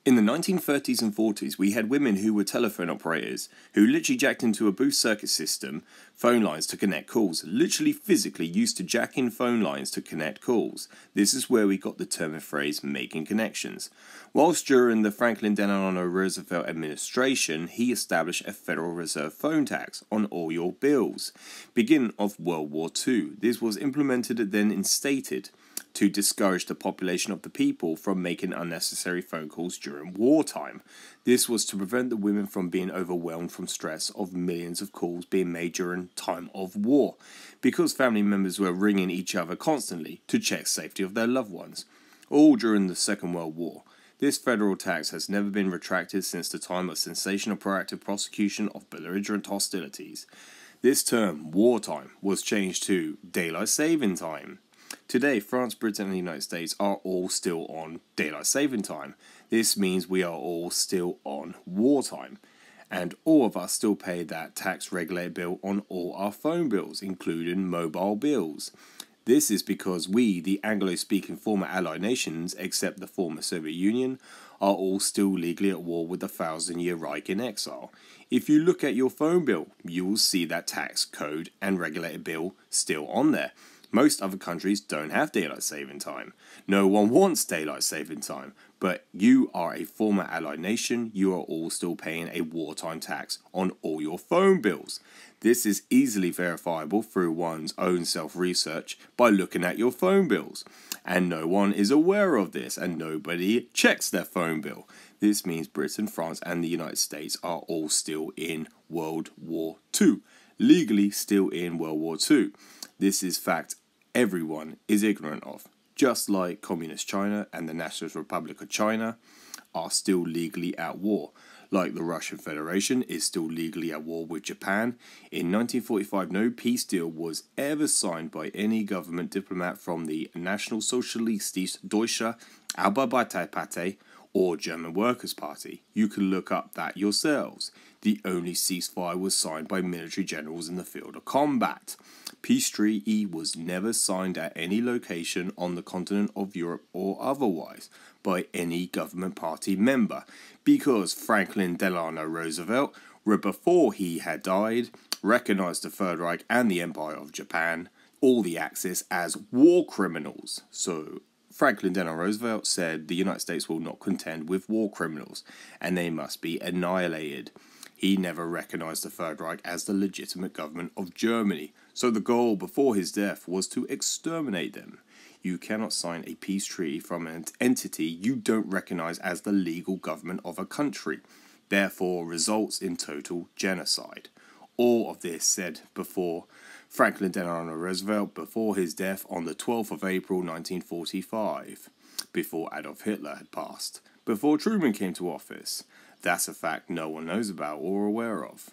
In the 1930s and 40s, we had women who were telephone operators who literally jacked into a booth circuit system phone lines to connect calls, literally physically used to jack in phone lines to connect calls. This is where we got the term and phrase making connections. Whilst during the Franklin Delano Roosevelt administration, he established a Federal Reserve phone tax on all your bills. Beginning of World War II, this was implemented and then instated to discourage the population of the people from making unnecessary phone calls during wartime. This was to prevent the women from being overwhelmed from stress of millions of calls being made during time of war, because family members were ringing each other constantly to check safety of their loved ones, all during the Second World War. This federal tax has never been retracted since the time of sensational proactive prosecution of belligerent hostilities. This term, wartime, was changed to daylight saving time. Today, France, Britain and the United States are all still on daylight saving time. This means we are all still on wartime. And all of us still pay that tax-regulated bill on all our phone bills, including mobile bills. This is because we, the Anglo-speaking former Allied nations, except the former Soviet Union, are all still legally at war with the Thousand-Year Reich in exile. If you look at your phone bill, you will see that tax code and regulated bill still on there. Most other countries don't have daylight saving time. No one wants daylight saving time, but you are a former Allied nation, you are all still paying a wartime tax on all your phone bills. This is easily verifiable through one's own self-research by looking at your phone bills. And no one is aware of this, and nobody checks their phone bill. This means Britain, France and the United States are all still in World War II. Legally still in World War II. This is fact everyone is ignorant of, just like Communist China and the Nationalist Republic of China are still legally at war, like the Russian Federation is still legally at war with Japan. In 1945, no peace deal was ever signed by any government diplomat from the National Socialistische Deutsche Arbeiterpartei or German Workers' Party. You can look up that yourselves. The only ceasefire was signed by military generals in the field of combat. Peace treaty was never signed at any location on the continent of Europe or otherwise by any government party member, because Franklin Delano Roosevelt, before he had died, recognized the Third Reich and the Empire of Japan, all the Axis, as war criminals. So Franklin Delano Roosevelt said the United States will not contend with war criminals, and they must be annihilated. He never recognized the Third Reich as the legitimate government of Germany, so the goal before his death was to exterminate them. You cannot sign a peace treaty from an entity you don't recognize as the legal government of a country, therefore results in total genocide. All of this said before Franklin Delano Roosevelt before his death on the 12th of April 1945, before Adolf Hitler had passed, before Truman came to office. That's a fact no one knows about or aware of.